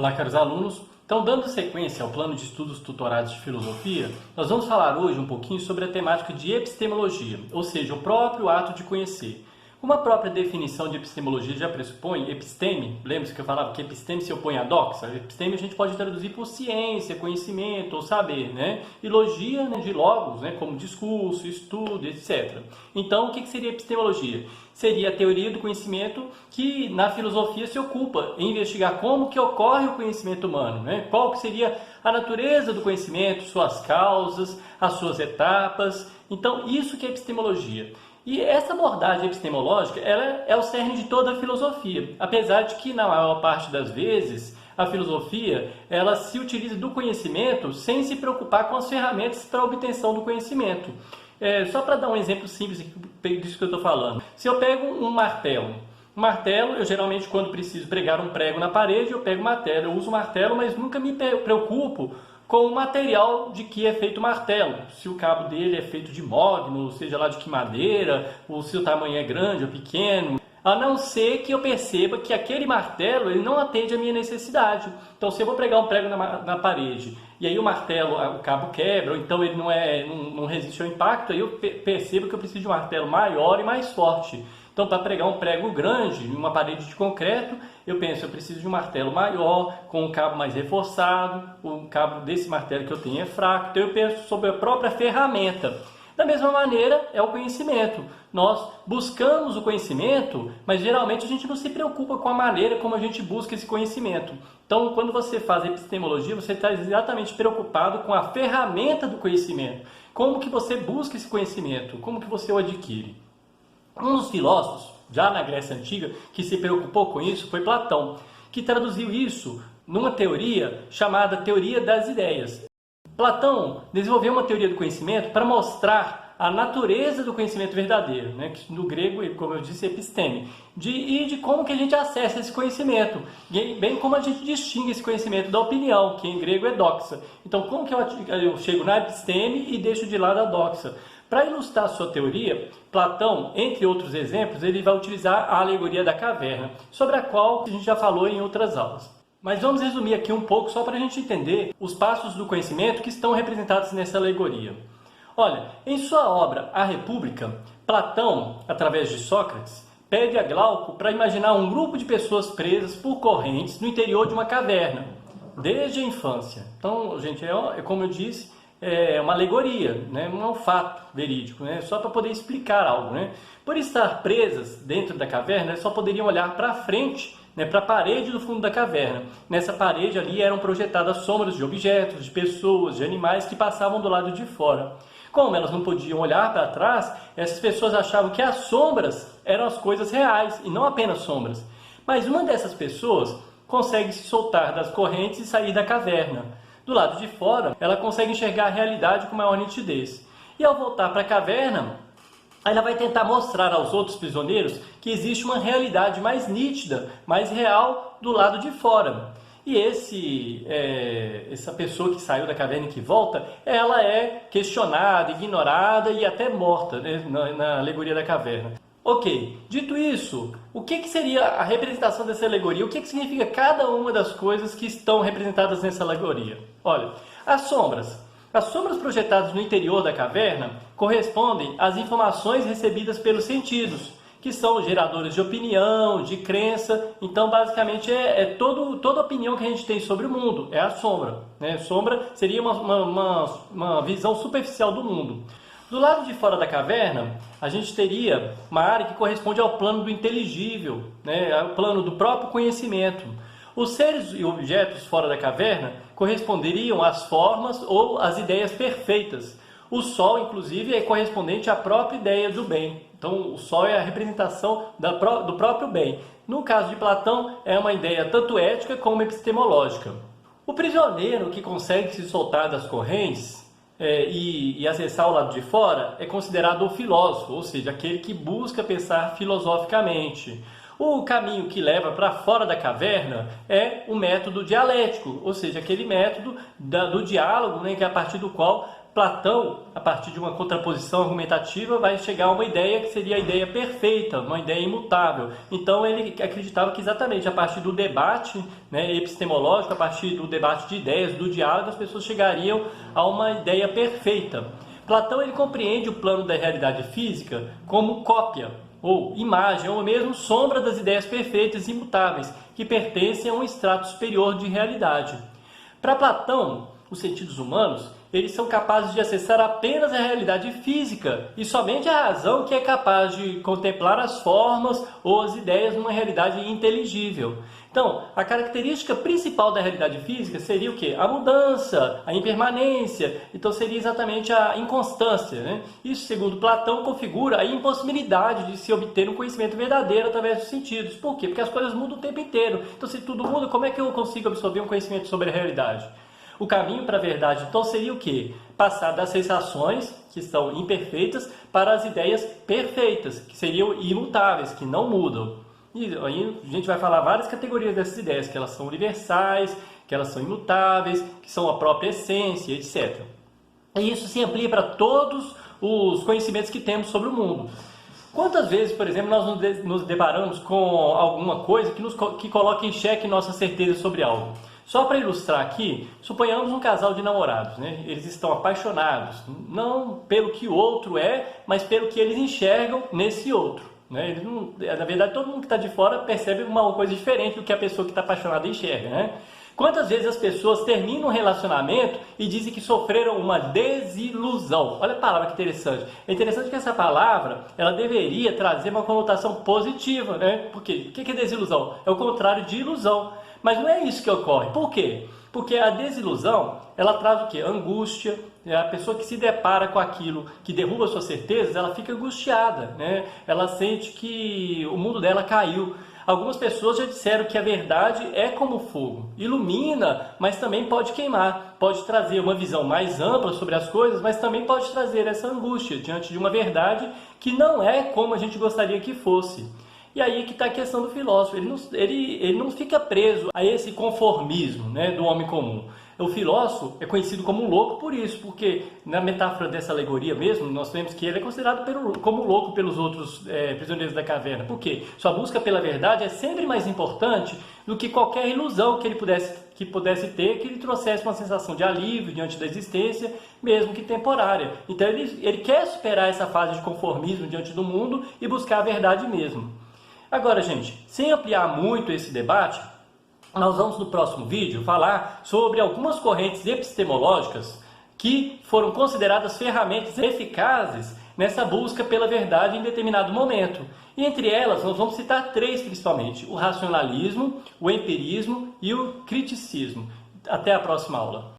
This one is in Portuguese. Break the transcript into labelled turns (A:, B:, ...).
A: Olá, caros alunos. Então, dando sequência ao plano de estudos tutorados de filosofia, nós vamos falar hoje um pouquinho sobre a temática de epistemologia, ou seja, o próprio ato de conhecer. Como a própria definição de epistemologia já pressupõe, episteme, lembra-se que eu falava que episteme se opõe à doxa? Episteme a gente pode traduzir por ciência, conhecimento ou saber, né? E logia, né, de logos, né, como discurso, estudo, etc. Então, o que seria epistemologia? Seria a teoria do conhecimento que na filosofia se ocupa em investigar como que ocorre o conhecimento humano, né? Qual que seria a natureza do conhecimento, suas causas, as suas etapas. Então, isso que é epistemologia. E essa abordagem epistemológica, ela é o cerne de toda a filosofia, apesar de que, na maior parte das vezes, a filosofia ela se utiliza do conhecimento sem se preocupar com as ferramentas para a obtenção do conhecimento. Só para dar um exemplo simples disso que eu estou falando. Se eu pego um martelo, eu geralmente, quando preciso pregar um prego na parede, eu pego o martelo. Eu uso o martelo, mas nunca me preocupo com o material de que é feito o martelo. Se o cabo dele é feito de mogno, seja lá de que madeira, ou se o tamanho é grande ou pequeno. A não ser que eu perceba que aquele martelo ele não atende à minha necessidade. Então, se eu vou pregar um prego na parede e aí o martelo, o cabo quebra, ou então ele não resiste ao impacto, aí eu percebo que eu preciso de um martelo maior e mais forte. Então, para pregar um prego grande em uma parede de concreto, eu preciso de um martelo maior, com um cabo mais reforçado, o cabo desse martelo que eu tenho é fraco. Então, eu penso sobre a própria ferramenta. Da mesma maneira, é o conhecimento. Nós buscamos o conhecimento, mas geralmente a gente não se preocupa com a maneira como a gente busca esse conhecimento. Então, quando você faz epistemologia, você está exatamente preocupado com a ferramenta do conhecimento. Como que você busca esse conhecimento? Como que você o adquire? Um dos filósofos, já na Grécia Antiga, que se preocupou com isso foi Platão, que traduziu isso numa teoria chamada Teoria das Ideias. Platão desenvolveu uma teoria do conhecimento para mostrar a natureza do conhecimento verdadeiro, né? Que no grego, como eu disse, é episteme, e de como que a gente acessa esse conhecimento, bem como a gente distingue esse conhecimento da opinião, que em grego é doxa. Então, como que eu chego na episteme e deixo de lado a doxa? Para ilustrar sua teoria, Platão, entre outros exemplos, ele vai utilizar a alegoria da caverna, sobre a qual a gente já falou em outras aulas. Mas vamos resumir aqui um pouco só para a gente entender os passos do conhecimento que estão representados nessa alegoria. Olha, em sua obra A República, Platão, através de Sócrates, pede a Glauco para imaginar um grupo de pessoas presas por correntes no interior de uma caverna, desde a infância. Então, gente, como eu disse, é uma alegoria, né? Não é um fato verídico, né? Só para poder explicar algo, né? Por estar presas dentro da caverna, elas só poderiam olhar para frente, né, para a parede do fundo da caverna. Nessa parede ali eram projetadas sombras de objetos, de pessoas, de animais que passavam do lado de fora. Como elas não podiam olhar para trás, essas pessoas achavam que as sombras eram as coisas reais e não apenas sombras. Mas uma dessas pessoas consegue se soltar das correntes e sair da caverna. Do lado de fora, ela consegue enxergar a realidade com maior nitidez. E ao voltar para a caverna, ela vai tentar mostrar aos outros prisioneiros que existe uma realidade mais nítida, mais real do lado de fora. E essa pessoa que saiu da caverna e que volta, ela é questionada, ignorada e até morta, né, na alegoria da caverna. Ok, dito isso, o que seria a representação dessa alegoria? O que significa cada uma das coisas que estão representadas nessa alegoria? Olha, as sombras projetadas no interior da caverna correspondem às informações recebidas pelos sentidos, que são geradores de opinião, de crença. Então, basicamente, toda opinião que a gente tem sobre o mundo é a sombra, né? Sombra seria uma visão superficial do mundo. Do lado de fora da caverna, a gente teria uma área que corresponde ao plano do inteligível, né? Ao plano do próprio conhecimento. Os seres e objetos fora da caverna corresponderiam às formas ou às ideias perfeitas. O sol, inclusive, é correspondente à própria ideia do bem. Então, o sol é a representação do próprio bem. No caso de Platão, é uma ideia tanto ética como epistemológica. O prisioneiro que consegue se soltar das correntes e acessar o lado de fora é considerado o filósofo, ou seja, aquele que busca pensar filosoficamente. O caminho que leva para fora da caverna é o método dialético, ou seja, aquele método do diálogo, né, que é a partir do qual Platão, a partir de uma contraposição argumentativa, vai chegar a uma ideia que seria a ideia perfeita, uma ideia imutável. Então ele acreditava que exatamente a partir do debate, né, epistemológico, a partir do debate de ideias, do diálogo, as pessoas chegariam a uma ideia perfeita. Platão ele compreende o plano da realidade física como cópia, ou imagem, ou mesmo sombra das ideias perfeitas e imutáveis, que pertencem a um estrato superior de realidade. Para Platão, os sentidos humanos eles são capazes de acessar apenas a realidade física e somente a razão que é capaz de contemplar as formas ou as ideias numa realidade inteligível. Então, a característica principal da realidade física seria o quê? A mudança, a impermanência. Então, seria exatamente a inconstância, né? Isso, segundo Platão, configura a impossibilidade de se obter um conhecimento verdadeiro através dos sentidos. Por quê? Porque as coisas mudam o tempo inteiro. Então, se tudo muda, como é que eu consigo absorver um conhecimento sobre a realidade? O caminho para a verdade, então, seria o quê? Passar das sensações, que são imperfeitas, para as ideias perfeitas, que seriam imutáveis, que não mudam. E aí a gente vai falar várias categorias dessas ideias, que elas são universais, que elas são imutáveis, que são a própria essência, etc. E isso se amplia para todos os conhecimentos que temos sobre o mundo. Quantas vezes, por exemplo, nós nos deparamos com alguma coisa que coloca em xeque nossa certeza sobre algo? Só para ilustrar aqui, suponhamos um casal de namorados, né? Eles estão apaixonados, não pelo que o outro é, mas pelo que eles enxergam nesse outro, né? Eles não, na verdade, todo mundo que está de fora percebe uma coisa diferente do que a pessoa que está apaixonada enxerga, né? Quantas vezes as pessoas terminam um relacionamento e dizem que sofreram uma desilusão? Olha a palavra que interessante. É interessante que essa palavra, ela deveria trazer uma conotação positiva, né? Porque o que é desilusão? É o contrário de ilusão. Mas não é isso que ocorre. Por quê? Porque a desilusão, ela traz o quê? Angústia. A pessoa que se depara com aquilo que derruba suas certezas, ela fica angustiada, né? Ela sente que o mundo dela caiu. Algumas pessoas já disseram que a verdade é como fogo. Ilumina, mas também pode queimar. Pode trazer uma visão mais ampla sobre as coisas, mas também pode trazer essa angústia diante de uma verdade que não é como a gente gostaria que fosse. E aí que está a questão do filósofo, ele não fica preso a esse conformismo, né, do homem comum. O filósofo é conhecido como louco por isso, porque na metáfora dessa alegoria mesmo, nós vemos que ele é considerado como louco pelos outros prisioneiros da caverna. Por quê? Sua busca pela verdade é sempre mais importante do que qualquer ilusão que ele pudesse ter, que lhe trouxesse uma sensação de alívio diante da existência, mesmo que temporária. Então ele quer superar essa fase de conformismo diante do mundo e buscar a verdade mesmo. Agora, gente, sem ampliar muito esse debate, nós vamos no próximo vídeo falar sobre algumas correntes epistemológicas que foram consideradas ferramentas eficazes nessa busca pela verdade em determinado momento. E entre elas, nós vamos citar 3 principalmente: o racionalismo, o empirismo e o criticismo. Até a próxima aula.